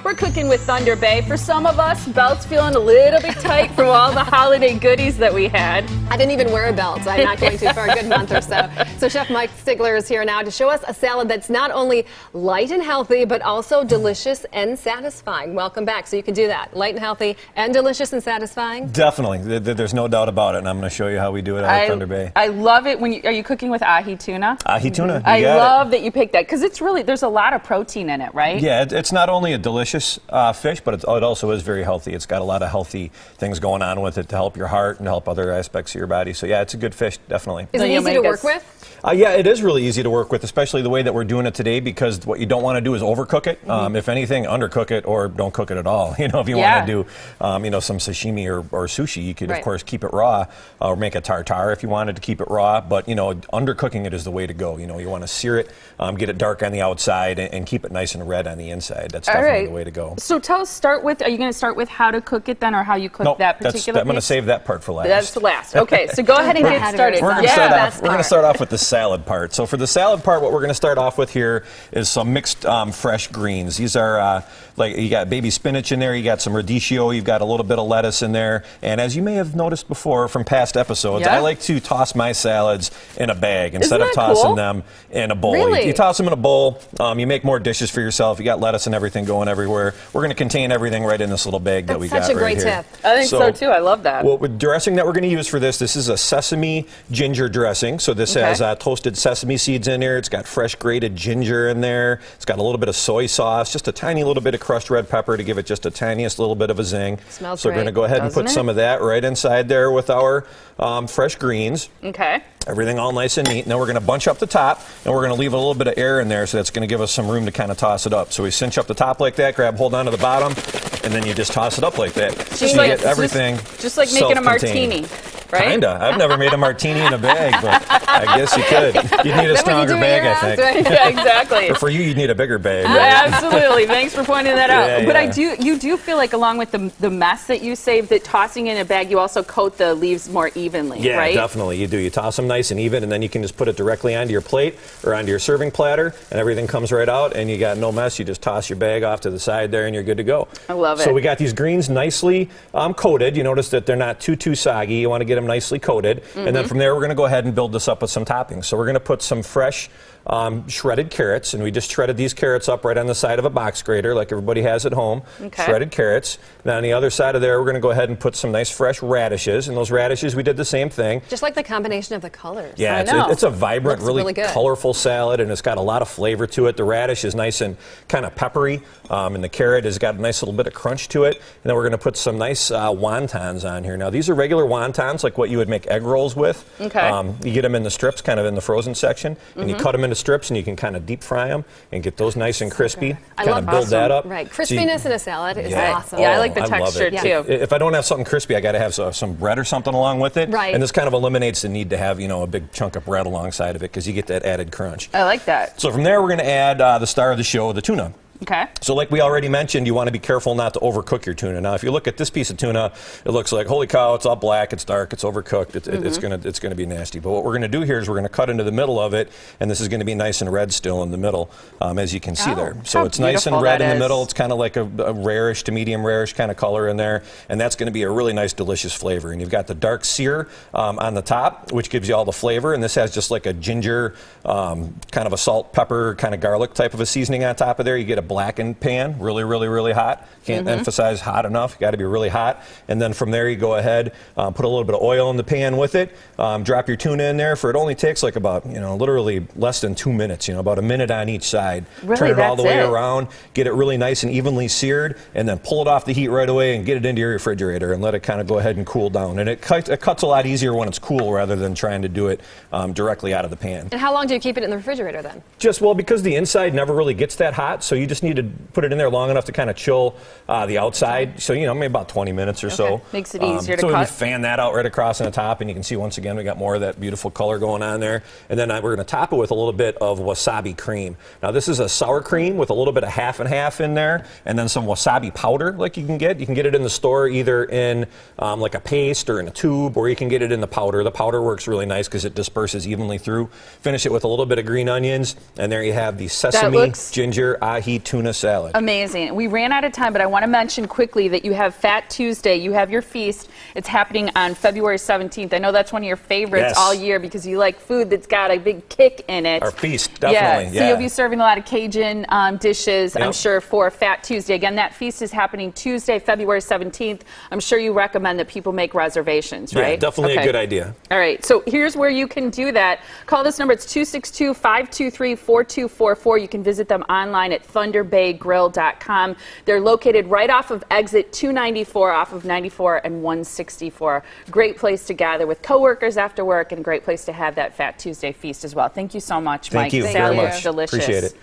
We're cooking with Thunder Bay. For some of us, belt's feeling a little bit tight from all the holiday goodies that we had. I didn't even wear a belt, so I'm not going to for a good month or so. So Chef Mike Stigler is here now to show us a salad that's not only light and healthy, but also delicious and satisfying. Welcome back. So you can do that. Light and healthy and delicious and satisfying? Definitely. There's no doubt about it, and I'm going to show you how we do it at Thunder Bay. I love it. Are you cooking with ahi tuna? Ahi tuna. I love that you picked that, because it's really, there's a lot of protein in it, right? Yeah, it's not only a delicious fish, but it also is very healthy. It's got a lot of healthy things going on with it to help your heart and help other aspects of your body. So yeah, it's a good fish, definitely. Is it easy to work with? Yeah, it is really easy to work with, especially the way that we're doing it today, because what you don't want to do is overcook it. If anything, undercook it or don't cook it at all. You know, if you want to do, some sashimi or sushi, you could, of course, keep it raw or make a tartare if you wanted to keep it raw. But, undercooking it is the way to go. You want to sear it, get it dark on the outside, and keep it nice and red on the inside. That's definitely the way to go. So tell us, are you going to start with how to cook it then, or how you cook that particular I'm going to save that part for last. That's the last. Okay, so go ahead and get started. We're going to start off with the salad part. So for the salad part, what we're going to start off with here is some mixed fresh greens. These are like, you got baby spinach in there, you got some radicchio, you've got a little bit of lettuce in there, and as you may have noticed before from past episodes, I like to toss my salads in a bag instead of tossing them in a bowl. Really? You toss them in a bowl, you make more dishes for yourself. You got lettuce and everything going everywhere. We're going to contain everything right in this little bag that we got right here. That's such a great tip. I think so too. I love that. Well, the dressing that we're going to use for this is a sesame ginger dressing. So this has toasted sesame seeds in there. It's got fresh grated ginger in there. It's got a little bit of soy sauce, just a tiny little bit of crushed red pepper to give it just a tiniest little bit of a zing. Smells so we're going to go ahead and put some of that right inside there with our fresh greens. Okay. Everything all nice and neat. Now we're going to bunch up the top, and we're going to leave a little bit of air in there, so that's going to give us some room to kind of toss it up. So we cinch up the top like that, hold on to the bottom, and then you just toss it up like that. So you get everything just like making a martini. Right? Kinda. I've never made a martini in a bag, but I guess you could. You'd need a stronger bag, I think. Right? Yeah, exactly. But for you, you'd need a bigger bag. Right? Absolutely. Thanks for pointing that out. But you do feel like, along with the mess that you save, that tossing in a bag, you also coat the leaves more evenly, right? Yeah, definitely. You do. You toss them nice and even, and then you can just put it directly onto your plate or onto your serving platter, and everything comes right out, and you got no mess. You just toss your bag off to the side there, and you're good to go. I love it. So we got these greens nicely coated. You notice that they're not too soggy. You want to get them nicely coated. And then from there, we're going to go ahead and build this up with some toppings. So we're going to put some fresh shredded carrots, and we just shredded these carrots up right on the side of a box grater like everybody has at home. Shredded carrots. Now on the other side of there, we're going to go ahead and put some nice fresh radishes, and those radishes, we did the same thing. Just like the combination of the colors. Yeah, it's a vibrant, really colorful salad, and it's got a lot of flavor to it. The radish is nice and kind of peppery, and the carrot has got a nice little bit of crunch to it. And then we're going to put some nice wontons on here. Now these are regular wontons, like what you would make egg rolls with. You get them in the strips, kind of in the frozen section, and you cut them into strips, and you can kind of deep fry them and get those nice and crispy. Kind of build that up. Right, crispiness in a salad is awesome. Yeah, I like the texture too. If I don't have something crispy, I got to have some bread or something along with it. Right. And this kind of eliminates the need to have a big chunk of bread alongside of it, because you get that added crunch. I like that. So from there, we're going to add the star of the show, the tuna. Okay. So like we already mentioned, you want to be careful not to overcook your tuna. Now, if you look at this piece of tuna, it looks like, holy cow, it's all black, it's dark, it's overcooked, it's gonna be nasty. But what we're going to do here is we're going to cut into the middle of it, and this is going to be nice and red still in the middle, as you can see there. So it's nice and red in the middle. It's kind of like a rarish to medium rarish kind of color in there, and that's going to be a really nice, delicious flavor. And you've got the dark sear on the top, which gives you all the flavor, and this has just like a ginger, kind of a salt, pepper, kind of garlic type of a seasoning on top of there. You get a blackened pan, really, really, really hot. Can't emphasize hot enough. Got to be really hot. And then from there, you go ahead, put a little bit of oil in the pan with it. Drop your tuna in there. It only takes like about, literally less than 2 minutes. About a minute on each side. Really, turn it all the way around. Get it really nice and evenly seared, and then pull it off the heat right away and get it into your refrigerator and let it kind of go ahead and cool down. And it cuts a lot easier when it's cool rather than trying to do it directly out of the pan. And how long do you keep it in the refrigerator then? Because the inside never really gets that hot, so you just need to put it in there long enough to kind of chill the outside. So, maybe about 20 minutes or so. Makes it easier to cut. So we fan that out right across on the top, and you can see once again we got more of that beautiful color going on there. And then we're going to top it with a little bit of wasabi cream. Now this is a sour cream with a little bit of half and half in there, and then some wasabi powder like you can get. You can get it in the store either in like a paste or in a tube, or you can get it in the powder. The powder works really nice because it disperses evenly through. Finish it with a little bit of green onions, and there you have the sesame, ginger, ahi, tuna salad. Amazing. We ran out of time, but I want to mention quickly that you have Fat Tuesday. You have your feast. It's happening on February 17th. I know that's one of your favorites all year because you like food that's got a big kick in it. Our feast, definitely. So you'll be serving a lot of Cajun dishes, I'm sure, for Fat Tuesday. Again, that feast is happening Tuesday, February 17th. I'm sure you recommend that people make reservations, right? Yeah, definitely a good idea. All right, so here's where you can do that. Call this number. It's 262-523-4244. You can visit them online at thunderbaygrill.com. They're located right off of exit 294 off of 94 and 164. Great place to gather with coworkers after work and a great place to have that Fat Tuesday feast as well. Thank you so much, Mike. Thank you very much. Delicious. Appreciate it.